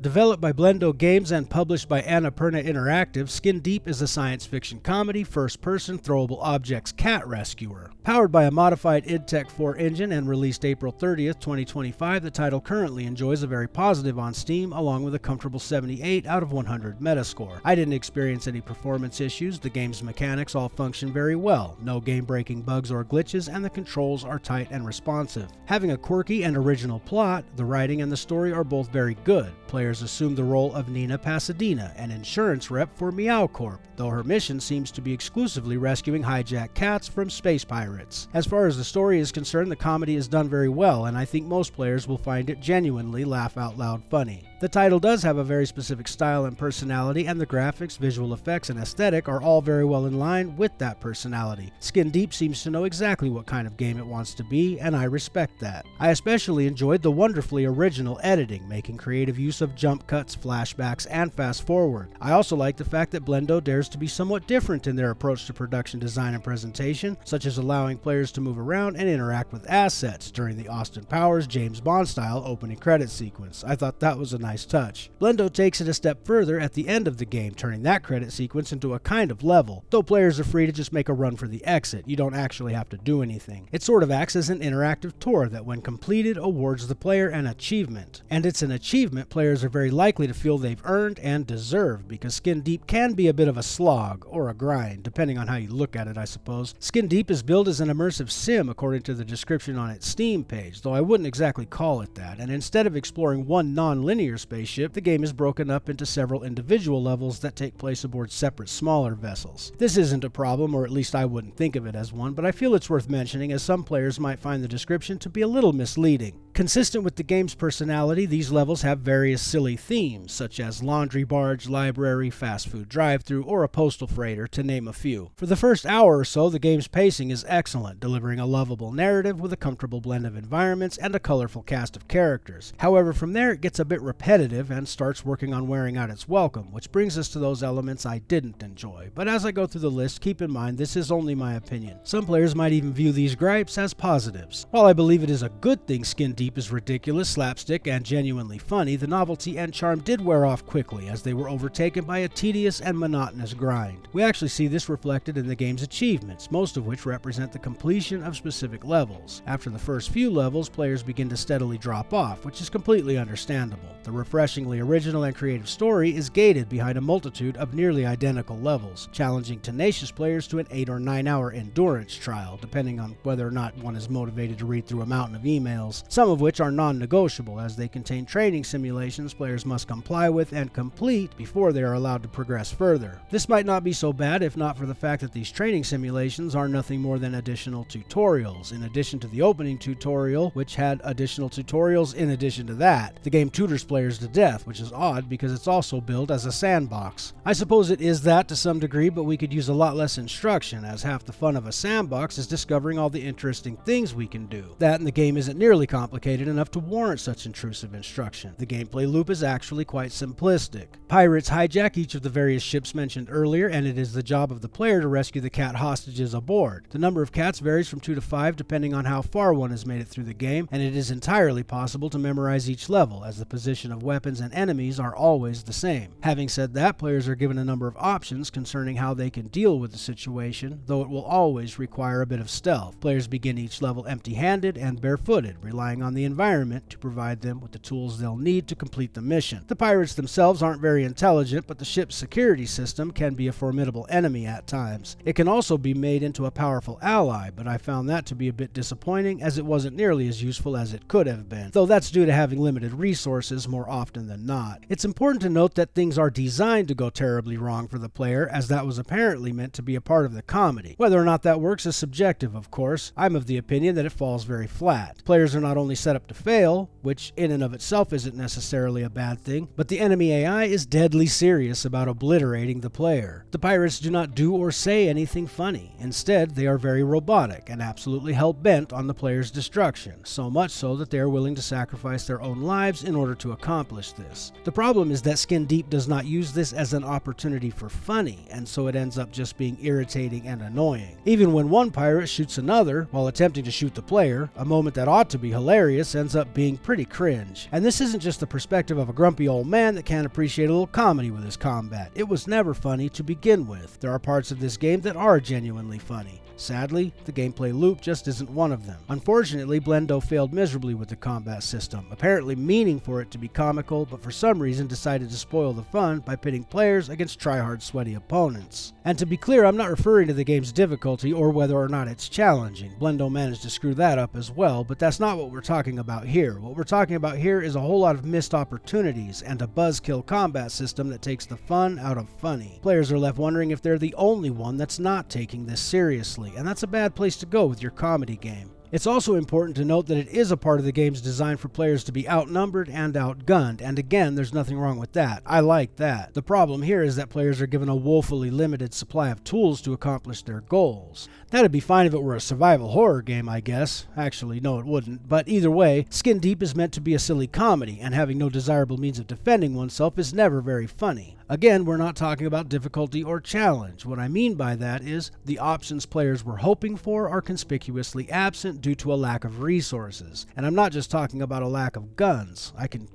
Developed by Blendo Games and published by Annapurna Interactive, Skin Deep is a science fiction comedy, first-person, throwable objects cat rescuer. Powered by a modified id Tech 4 engine and released April 30th, 2025, the title currently enjoys a very positive on Steam, along with a comfortable 78 out of 100 Metascore. I didn't experience any performance issues, the game's mechanics all function very well, no game-breaking bugs or glitches, and the controls are tight and responsive. Having a quirky and original plot, the writing and the story are both very good. Players assume the role of Nina Pasadena, an insurance rep for Meow Corp, though her mission seems to be exclusively rescuing hijacked cats from space pirates. As far as the story is concerned, the comedy is done very well, and I think most players will find it genuinely laugh-out-loud funny. The title does have a very specific style and personality, and the graphics, visual effects, and aesthetic are all very well in line with that personality. Skin Deep seems to know exactly what kind of game it wants to be, and I respect that. I especially enjoyed the wonderfully original editing, making creative use of jump cuts, flashbacks, and fast forward. I also like the fact that Blendo dares to be somewhat different in their approach to production design and presentation, such as allowing players to move around and interact with assets during the Austin Powers James Bond style opening credit sequence. I thought that was a nice touch. Blendo takes it a step further at the end of the game, turning that credit sequence into a kind of level. Though players are free to just make a run for the exit, you don't actually have to do anything. It sort of acts as an interactive tour that, when completed, awards the player an achievement. And it's an achievement players are very likely to feel they've earned and deserve, because Skin Deep can be a bit of a slog, or a grind, depending on how you look at it, I suppose. Skin Deep is billed as an immersive sim according to the description on its Steam page, though I wouldn't exactly call it that, and instead of exploring one non-linear spaceship, the game is broken up into several individual levels that take place aboard separate smaller vessels. This isn't a problem, or at least I wouldn't think of it as one, but I feel it's worth mentioning, as some players might find the description to be a little misleading. Consistent with the game's personality, these levels have various silly themes, such as laundry barge, library, fast food drive-thru, or a postal freighter, to name a few. For the first hour or so, the game's pacing is excellent, delivering a lovable narrative with a comfortable blend of environments and a colorful cast of characters. However, from there it gets a bit repetitive and starts working on wearing out its welcome, which brings us to those elements I didn't enjoy. But as I go through the list, keep in mind this is only my opinion. Some players might even view these gripes as positives. While I believe it is a good thing Skin Deep is ridiculous, slapstick, and genuinely funny, the novelty and charm did wear off quickly as they were overtaken by a tedious and monotonous grind. We actually see this reflected in the game's achievements, most of which represent the completion of specific levels. After the first few levels, players begin to steadily drop off, which is completely understandable. The refreshingly original and creative story is gated behind a multitude of nearly identical levels, challenging tenacious players to an 8 or 9 hour endurance trial, depending on whether or not one is motivated to read through a mountain of emails, some of which are non-negotiable as they contain training simulations players must comply with and complete before they are allowed to progress further. This might not be so bad if not for the fact that these training simulations are nothing more than additional tutorials, in addition to the opening tutorial, which had additional tutorials in addition to that. The game tutors players to death, which is odd because it's also billed as a sandbox. I suppose it is that to some degree, but we could use a lot less instruction, as half the fun of a sandbox is discovering all the interesting things we can do. That and the game isn't nearly complicated enough to warrant such intrusive instruction. The gameplay loop is actually quite simplistic. Pirates hijack each of the various ships mentioned earlier, and it is the job of the player to rescue the cat hostages aboard. The number of cats varies from 2 to 5 depending on how far one has made it through the game, and it is entirely possible to memorize each level, as the position of weapons and enemies are always the same. Having said that, players are given a number of options concerning how they can deal with the situation, though it will always require a bit of stealth. Players begin each level empty-handed and barefooted, relying on the environment to provide them with the tools they'll need to complete the mission. The pirates themselves aren't very intelligent, but the ship's security system can be a formidable enemy at times. It can also be made into a powerful ally, but I found that to be a bit disappointing, as it wasn't nearly as useful as it could have been, though that's due to having limited resources more often than not. It's important to note that things are designed to go terribly wrong for the player, as that was apparently meant to be a part of the comedy. Whether or not that works is subjective, of course. I'm of the opinion that it falls very flat. Players are not only set up to fail, which in and of itself isn't necessarily a bad thing, but the enemy AI is deadly serious about obliterating the player. The pirates do not do or say anything funny. Instead, they are very robotic and absolutely hell-bent on the player's destruction, so much so that they are willing to sacrifice their own lives in order to accomplish this. The problem is that Skin Deep does not use this as an opportunity for funny, and so it ends up just being irritating and annoying. Even when one pirate shoots another while attempting to shoot the player, a moment that ought to be hilarious serious ends up being pretty cringe. And this isn't just the perspective of a grumpy old man that can't appreciate a little comedy with his combat. It was never funny to begin with. There are parts of this game that are genuinely funny. Sadly, the gameplay loop just isn't one of them. Unfortunately, Blendo failed miserably with the combat system, apparently meaning for it to be comical, but for some reason decided to spoil the fun by pitting players against try-hard sweaty opponents. And to be clear, I'm not referring to the game's difficulty or whether or not it's challenging. Blendo managed to screw that up as well, but that's not what we're talking about here. What we're talking about here is a whole lot of missed opportunities and a buzzkill combat system that takes the fun out of funny. Players are left wondering if they're the only one that's not taking this seriously, and that's a bad place to go with your comedy game. It's also important to note that it is a part of the game's design for players to be outnumbered and outgunned, and again, there's nothing wrong with that. I like that. The problem here is that players are given a woefully limited supply of tools to accomplish their goals. That'd be fine if it were a survival horror game, I guess. Actually, no it wouldn't, but either way, Skin Deep is meant to be a silly comedy, and having no desirable means of defending oneself is never very funny. Again, we're not talking about difficulty or challenge. What I mean by that is the options players were hoping for are conspicuously absent due to a lack of resources. And I'm not just talking about a lack of guns. I can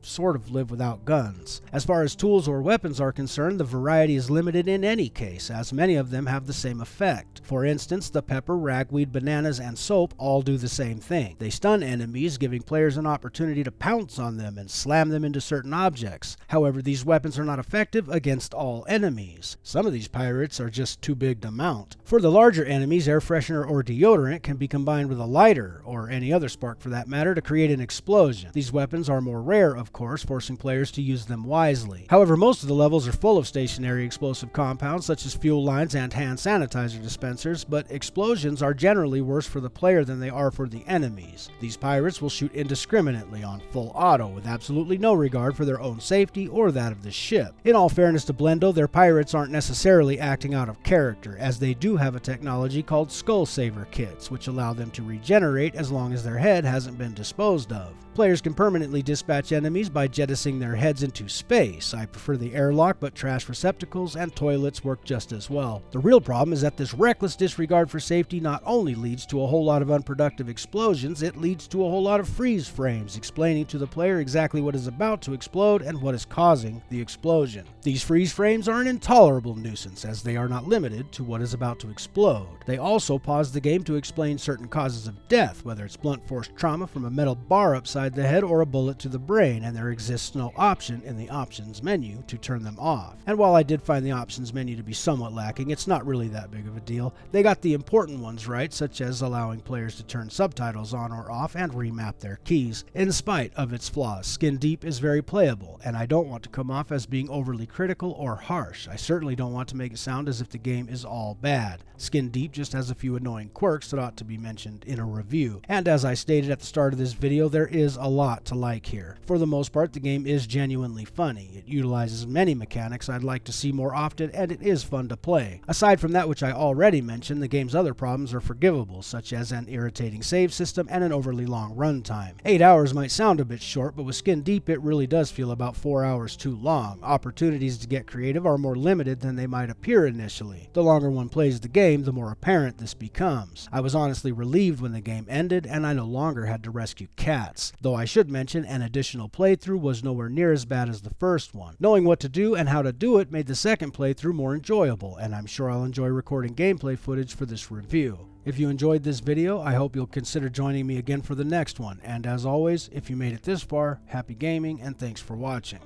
sort of live without guns. As far as tools or weapons are concerned, the variety is limited in any case, as many of them have the same effect. For instance, the pepper, ragweed, bananas, and soap all do the same thing. They stun enemies, giving players an opportunity to pounce on them and slam them into certain objects. However, these weapons are not effective against all enemies. Some of these pirates are just too big to mount. For the larger enemies, air freshener or deodorant can be combined with a lighter, or any other spark for that matter, to create an explosion. These weapons are more rare, of course, forcing players to use them wisely. However, most of the levels are full of stationary explosive compounds such as fuel lines and hand sanitizer dispensers, but explosions are generally worse for the player than they are for the enemies. These pirates will shoot indiscriminately on full auto with absolutely no regard for their own safety or that of the ship. In all fairness to Blendo, their pirates aren't necessarily acting out of character, as they do have a technology called Skull Saver kits, which allow them to regenerate as long as their head hasn't been disposed of. Players can permanently dispatch enemies by jettisoning their heads into space. I prefer the airlock, but trash receptacles and toilets work just as well. The real problem is that this reckless disregard for safety not only leads to a whole lot of unproductive explosions, it leads to a whole lot of freeze frames, explaining to the player exactly what is about to explode and what is causing the explosion. These freeze frames are an intolerable nuisance, as they are not limited to what is about to explode. They also pause the game to explain certain causes of death, whether it's blunt force trauma from a metal bar upside the head or a bullet to the brain, and there exists no option in the options menu to turn them off. And while I did find the options menu to be somewhat lacking, it's not really that big of a deal. They got the important ones right, such as allowing players to turn subtitles on or off and remap their keys. In spite of its flaws, Skin Deep is very playable, and I don't want to come off as being overly critical or harsh. I certainly don't want to make it sound as if the game is all bad. Skin Deep just has a few annoying quirks that ought to be mentioned in a review. And as I stated at the start of this video, there is a lot to like here. For the most part, the game is genuinely funny. It utilizes many mechanics I'd like to see more often, and it is fun to play. Aside from that which I already mentioned, the game's other problems are forgivable, such as an irritating save system and an overly long runtime. 8 hours might sound a bit short, but with Skin Deep it really does feel about 4 hours too long. Opportunities to get creative are more limited than they might appear initially. The longer one plays the game, the more apparent this becomes. I was honestly relieved when the game ended, and I no longer had to rescue cats. Though I should mention, an additional playthrough was nowhere near as bad as the first one. Knowing what to do and how to do it made the second playthrough more enjoyable, and I'm sure I'll enjoy recording gameplay footage for this review. If you enjoyed this video, I hope you'll consider joining me again for the next one, and as always, if you made it this far, happy gaming and thanks for watching.